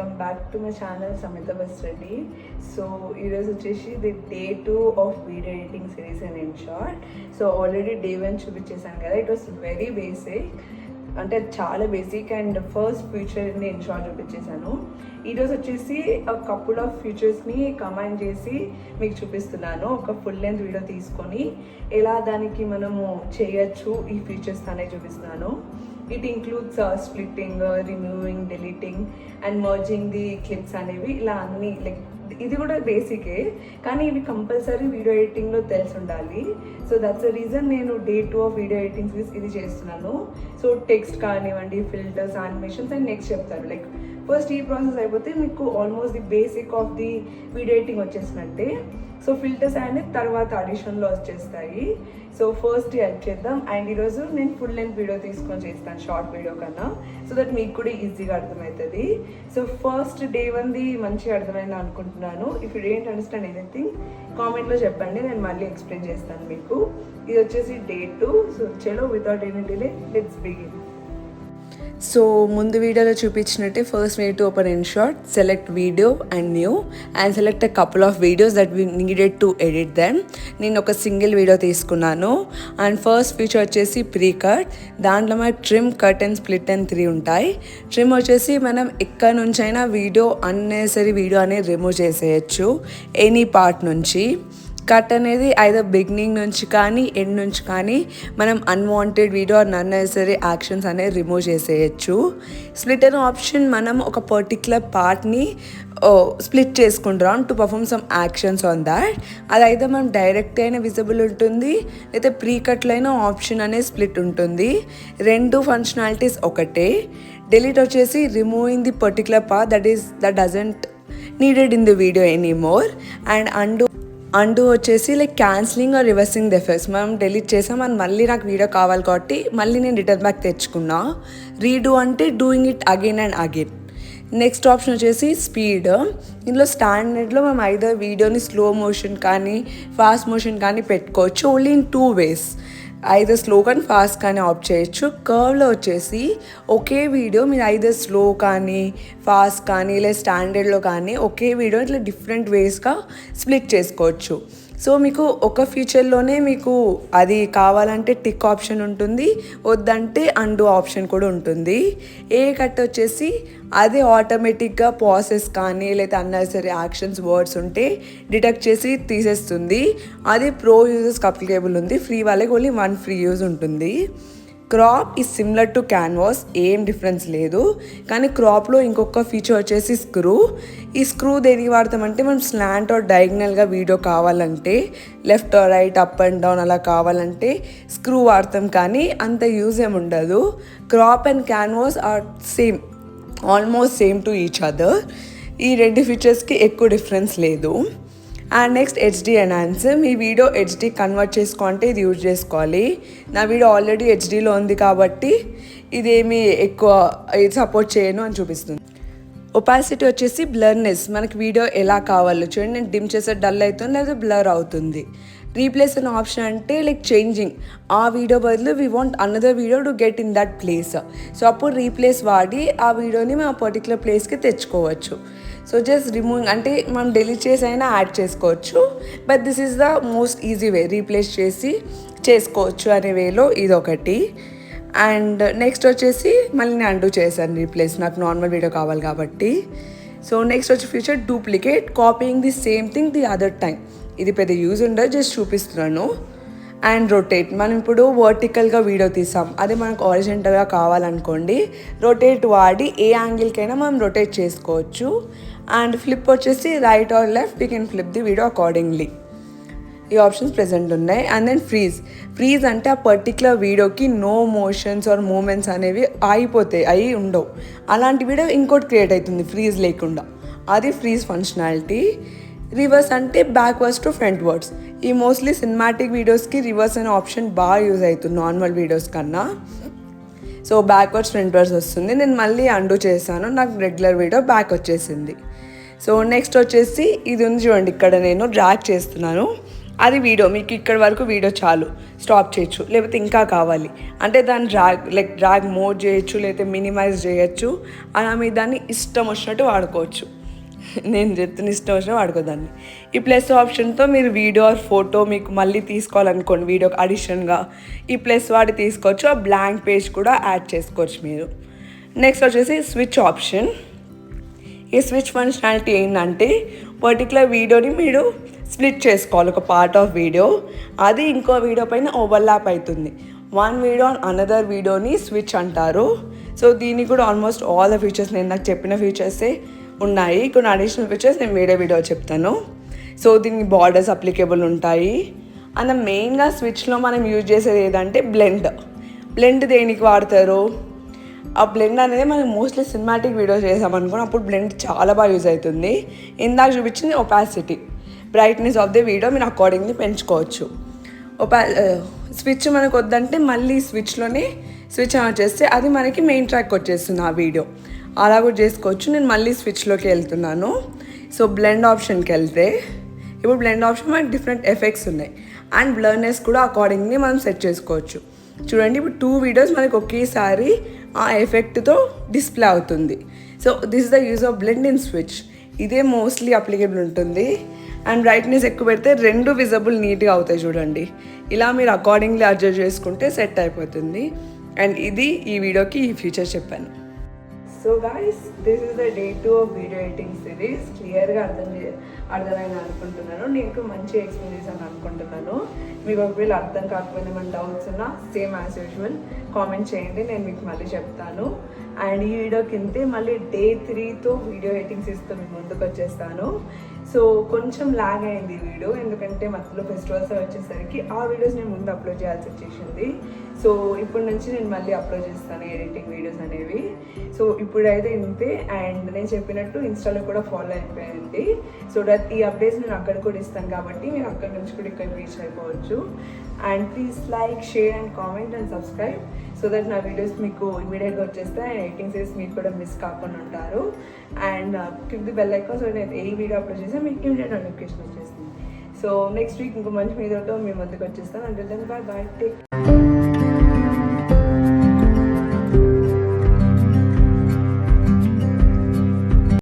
Welcome back to my channel Sametha bus Reddy. So ఈరోజు వచ్చేసి the day 2 of video editing series and in short. So already day 1 చూపించేసాను కదా, it was very basic, అంటే చాలా basic and first ఫీచర్ని in short చూపించేశాను. ఈరోజు వచ్చేసి ఒక couple of ఫీచర్స్ని combine చేసి మీకు చూపిస్తున్నాను. ఒక ఫుల్ లెంత్ వీడియో తీసుకొని ఎలా దానికి మనము చేయొచ్చు ఈ ఫీచర్స్ అనేది చూపిస్తున్నాను. It includes splitting, removing, deleting and merging the clips అనేవి, ఇలా అన్ని లైక్ ఇది కూడా బేసికే, కానీ ఇవి కంపల్సరీ వీడియో ఎడిటింగ్లో తెలిసి ఉండాలి. సో దట్స్ ద రీజన్ నేను డే 2 ఆఫ్ వీడియో ఎడిటింగ్ ఇది చేస్తున్నాను. సో టెక్స్ట్ కానివ్వండి, ఫిల్టర్స్, యానిమేషన్స్ అండ్ నెక్స్ట్ చెప్తారు. లైక్ ఫస్ట్ ఈ ప్రాసెస్ అయిపోతే మీకు almost the basic of the video editing వచ్చేసినట్టే. సో ఫిల్టర్స్ అనేది తర్వాత అడిషన్లో వచ్చేస్తాయి. సో ఫస్ట్ హెల్ప్ చేద్దాం. అండ్ ఈరోజు నేను ఫుల్ లెంత్ వీడియో తీసుకొని చేస్తాను షార్ట్ వీడియో కన్నా, సో దట్ మీకు కూడా ఈజీగా అర్థమవుతుంది. సో ఫస్ట్ డే 1ది మంచిగా అర్థమైంది అనుకుంటున్నాను. If you don't understand anything కామెంట్లో చెప్పండి, నేను మళ్ళీ ఎక్స్ప్లెయిన్ చేస్తాను మీకు. ఇది వచ్చేసి డే 2. సో చలో without any delay let's begin. So ముందు వీడియోలో చూపించినట్టే first way to open in short, select video and new and select a couple of videos that we needed to edit them. నేను ఒక సింగిల్ వీడియో తీసుకున్నాను. And first feature వచ్చేసి pre cut. దాంట్లో మనకి trim, cut and split and 3 ఉంటాయి. Trim వచ్చేసి మనం ఎక్కడి నుంచైనా వీడియో అన్నెసరీ వీడియో అనేది రిమూవ్ చేసేయచ్చు ఎనీ పార్ట్ నుంచి. కట్ అనేది ఐదర్ బిగినింగ్ నుంచి కానీ ఎండ్ నుంచి కానీ మనం unwanted video or unnecessary actions అనేది రిమూవ్ చేసేయచ్చు. స్ప్లిట్ అనే ఆప్షన్ మనం ఒక పర్టిక్యులర్ పార్ట్ని స్ప్లిట్ చేసుకుంటాం to perform some actions on that. అదైతే మనం డైరెక్ట్ అయినా విజిబుల్ ఉంటుంది, అయితే ప్రీ కట్లో అయినా ఆప్షన్ అనేది స్ప్లిట్ ఉంటుంది. రెండు ఫంక్షనాలిటీస్ ఒకటే. డిలీట్ వచ్చేసి removing the particular part that doesn't needed in the video anymore. And and వచ్చేసి like cancelling or reversing the effects. మనం డిలీట్ చేసాం అని మళ్ళీ నాకు వీడియో కావాలి కాబట్టి మళ్ళీ నేను రిటర్న్ బ్యాక్ తెచ్చుకున్నా. రీడూ అంటే doing it again and again. Next option వచ్చేసి స్పీడ్. ఇందులో స్టాండర్డ్లో మనం ఐదర్ వీడియోని స్లో మోషన్ కానీ ఫాస్ట్ మోషన్ కానీ పెట్టుకోవచ్చు, only in 2 ways. Either slow కానీ ఫాస్ట్ కానీ ఆప్ చేయొచ్చు. కర్వ్లో వచ్చేసి ఒకే వీడియో మీరు ఐదర్ స్లో కానీ ఫాస్ట్ కానీ లేదా స్టాండర్డ్లో కానీ ఒకే వీడియో ఇట్లా డిఫరెంట్ వేస్గా స్ప్లిట్ చేసుకోవచ్చు. సో మీకు ఒక ఫీచర్లోనే మీకు అది కావాలంటే టిక్ ఆప్షన్ ఉంటుంది, వద్దంటే అండు ఆప్షన్ కూడా ఉంటుంది. ఏ కట్ వచ్చేసి అది ఆటోమేటిక్గా పాసెస్ కానీ లేదా అన్నెసరీ యాక్షన్స్ వర్డ్స్ ఉంటే డిటెక్ట్ చేసి తీసేస్తుంది. అది ప్రో యూజర్స్కి అప్లికేబుల్ ఉంది, ఫ్రీ వాళ్ళకి ఓన్లీ 1 ఫ్రీ యూజ్ ఉంటుంది. Crop is similar to canvas, ఏం డిఫరెన్స్ లేదు. కానీ క్రాప్లో ఇంకొక ఫీచర్ వచ్చేసి స్క్రూ. ఈ స్క్రూ దేనికి వాడతామంటే మనం స్లాంట్ ఆర్ డయాగ్నల్గా వీడియో కావాలంటే, left or right, up and down అలా కావాలంటే స్క్రూ వాడతాం, కానీ అంత యూజ్ ఏమి ఉండదు. Crop and canvas are same, almost same to each other. ఈ రెండు ఫీచర్స్కి ఎక్కువ డిఫరెన్స్ లేదు. And next HD enhancer. మీ వీడియో హెచ్డి కన్వర్ట్ చేసుకోవాలంటే ఇది యూజ్ చేసుకోవాలి. నా వీడియో ఆల్రెడీ హెచ్డీలో ఉంది కాబట్టి ఇదేమి ఎక్కువ ఇది సపోర్ట్ చేయను అని చూపిస్తుంది. ఒపాసిటీ వచ్చేసి బ్లర్నెస్, మనకి వీడియో ఎలా కావాలో చూడండి, నేను డిమ్ చేసే డల్ అవుతుంది లేదా బ్లర్ అవుతుంది. రీప్లేస్ అనే ఆప్షన్ అంటే లైక్ చేంజింగ్, ఆ వీడియో బదులు we want another video to get in that place. So అప్పుడు రీప్లేస్ వాడి ఆ వీడియోని మేము ఆ పర్టికులర్ ప్లేస్కి తెచ్చుకోవచ్చు. సో జస్ట్ రిమూవింగ్ అంటే మనం డిలీట్ చేసి అయినా యాడ్ చేసుకోవచ్చు, but this is the most easy way, replace చేసి చేసుకోవచ్చు అనే వేలో ఇదొకటి. అండ్ నెక్స్ట్ వచ్చేసి మళ్ళీ నేను అండూ చేశాను రీప్లేస్, నాకు నార్మల్ వీడియో కావాలి కాబట్టి. సో నెక్స్ట్ వచ్చి feature duplicate, copying the same thing the other time. ఇది పెద్ద యూజ్ ఉండదు, జస్ట్ చూపిస్తున్నాను. అండ్ రొటేట్, మనం ఇప్పుడు వర్టికల్గా వీడియో తీసాం, అది మనకు హారిజాంటల్గా కావాలనుకోండి, రొటేట్ వాడి ఏ యాంగిల్కైనా మనం రొటేట్ చేసుకోవచ్చు. అండ్ ఫ్లిప్ వచ్చేసి right are left, you can flip the video accordingly. ఈ ఆప్షన్స్ ప్రెజెంట్ ఉన్నాయి. అండ్ దెన్ ఫ్రీజ్ అంటే ఆ పర్టికులర్ వీడియోకి నో మోషన్స్ ఆర్ మూమెంట్స్ అనేవి ఆగిపోతాయి, అవి ఉండవు. అలాంటి వీడియో ఇంకోటి క్రియేట్ అవుతుంది ఫ్రీజ్ లేకుండా, అది ఫ్రీజ్ ఫంక్షనాలిటీ. రివర్స్ అంటే బ్యాక్వర్డ్స్ టు ఫ్రంట్ వర్డ్స్. ఈ మోస్ట్లీ సినిమాటిక్ వీడియోస్కి రివర్స్ అనే ఆప్షన్ బాగా యూజ్ అవుతుంది నార్మల్ వీడియోస్ కన్నా. సో బ్యాక్వర్డ్స్ ఫ్రంట్ వర్డ్స్ వస్తుంది. నేను మళ్ళీ అండూ చేశాను, నాకు రెగ్యులర్ వీడియో బ్యాక్ వచ్చేసింది. సో నెక్స్ట్ వచ్చేసి ఇది ఉంది చూడండి, ఇక్కడ నేను డ్రాగ్ చేస్తున్నాను, అది వీడియో మీకు ఇక్కడ వరకు వీడియో చాలు, స్టాప్ చేయొచ్చు. లేకపోతే ఇంకా కావాలి అంటే దాన్ని డ్రాగ్ మోడ్ చేయొచ్చు, లేకపోతే మినిమైజ్ చేయొచ్చు. అలా మీరు దాన్ని ఇష్టం వచ్చినట్టు వాడుకోవచ్చు. నేను చెప్తున్న ఇష్టం వచ్చినట్టు వాడుకోదాన్ని. ఈ ప్లస్ ఆప్షన్తో మీరు వీడియో ఆర్ ఫోటో మీకు మళ్ళీ తీసుకోవాలనుకోండి, వీడియోకి అడిషన్గా ఈ ప్లస్ వాడి తీసుకోవచ్చు. ఆ బ్లాంక్ పేజ్ కూడా యాడ్ చేసుకోవచ్చు మీరు. నెక్స్ట్ వచ్చేసి స్విచ్ ఆప్షన్. ఈ స్విచ్ ఫంక్షనాలిటీ ఏంటంటే పర్టికులర్ వీడియోని మీరు స్ప్లిట్ చేసుకోవాలి. ఒక పార్ట్ ఆఫ్ వీడియో అది ఇంకో వీడియో పైన ఓవర్లాప్ అవుతుంది. వన్ వీడియో అనదర్ వీడియోని స్విచ్ అంటారు. సో దీనికి కూడా ఆల్మోస్ట్ ఆల్ ద ఫీచర్స్ నేను నాకు చెప్పిన ఫీచర్సే ఉన్నాయి. కొన్ని అడిషనల్ ఫీచర్స్ నేను వేరే వీడియో చెప్తాను. సో దీనికి బార్డర్స్ అప్లికేబుల్ ఉంటాయి. అండ్ మెయిన్గా స్విచ్లో మనం యూజ్ చేసేది ఏదంటే బ్లెండ్ దేనికి వాడతారు? ఆ బ్లెండ్ అనేది మనం మోస్ట్లీ సినిమాటిక్ వీడియోస్ చేసామనుకోండి, అప్పుడు బ్లెండ్ చాలా బాగా యూజ్ అవుతుంది. ఇందాక చూపించింది opacity, brightness of the video మీరు అకార్డింగ్లీ పెంచుకోవచ్చు. స్విచ్ మనకు వద్దంటే మళ్ళీ స్విచ్లోనే స్విచ్ ఆన్ చేస్తే అది మనకి మెయిన్ ట్రాక్ వచ్చేస్తుంది ఆ వీడియో. అలా కూడా చేసుకోవచ్చు. నేను మళ్ళీ స్విచ్లోకి వెళ్తున్నాను. సో బ్లెండ్ ఆప్షన్కి వెళ్తే ఇప్పుడు బ్లెండ్ ఆప్షన్ మనకి డిఫరెంట్ ఎఫెక్ట్స్ ఉన్నాయి. అండ్ బ్లర్నెస్ కూడా అకార్డింగ్లీ మనం సెట్ చేసుకోవచ్చు. చూడండి, ఇప్పుడు 2 వీడియోస్ మనకి ఒకేసారి ఆ ఎఫెక్ట్తో డిస్ప్లే అవుతుంది. So this is the use of blend in switch. ఇదే మోస్ట్లీ అప్లికేబుల్ ఉంటుంది. అండ్ బ్రైట్నెస్ ఎక్కువ పెడితే 2 విజిబుల్ నీట్గా అవుతాయి. చూడండి, ఇలా మీరు అకార్డింగ్లీ అడ్జస్ట్ చేసుకుంటే సెట్ అయిపోతుంది. అండ్ ఇది ఈ వీడియోకి ఈ ఫీచర్ చెప్పాను. So guys, this is the day 2 of video editing series. క్లియర్గా అర్థమైంది అనుకుంటున్నాను. నీకు మంచి ఎక్స్పీరియన్స్ అని అనుకుంటున్నాను. మీకు ఒకవేళ అర్థం కాకపోయినా ఏమైనా డౌట్స్ ఉన్నా సేమ్ యాజ్ యూజువల్ కామెంట్ చేయండి, నేను మీకు మళ్ళీ చెప్తాను. అండ్ ఈ వీడియో కింద మళ్ళీ డే 3తో వీడియో ఎడిటింగ్ సిరీస్తో మీకు ముందుకు వచ్చేస్తాను. సో కొంచెం లాగ్ అయింది ఈ వీడియో, ఎందుకంటే మధ్యలో ఫెస్టివల్స్ వచ్చేసరికి ఆ వీడియోస్ నేను ముందు అప్లోడ్ చేయాల్సి వచ్చేసింది. సో ఇప్పటి నుంచి నేను మళ్ళీ అప్లోడ్ చేస్తాను ఎడిటింగ్ వీడియోస్ అనేవి. సో ఇప్పుడైతే ఇంతే. అండ్ నేను చెప్పినట్టు ఇన్స్టాలో కూడా ఫాలో అయిపోయింది. సో దట్ ఈ అప్డేట్స్ నేను అక్కడ కూడా ఇస్తాను కాబట్టి మీరు అక్కడ నుంచి కూడా ఇక్కడ రీచ్ అయిపోవచ్చు. And please like, share and comment and subscribe so that నా వీడియోస్ మీకు ఇమీడియట్గా వచ్చేస్తాయి. అండ్ ఎడిటింగ్ సిరీస్ మీకు కూడా మిస్ కాకుండా ఉంటారు. And click the bell icon, so నేను ఏ వీడియో అప్లోడ్ చేస్తే మీకు ఇమీడియట్ నోటిఫికేషన్ వచ్చేస్తుంది. సో నెక్స్ట్ వీక్ ఇంకో మంచి వీడియోతో మీ ముందుకు వచ్చేస్తాను. అంటే బాయ్ బాయ్, టేక్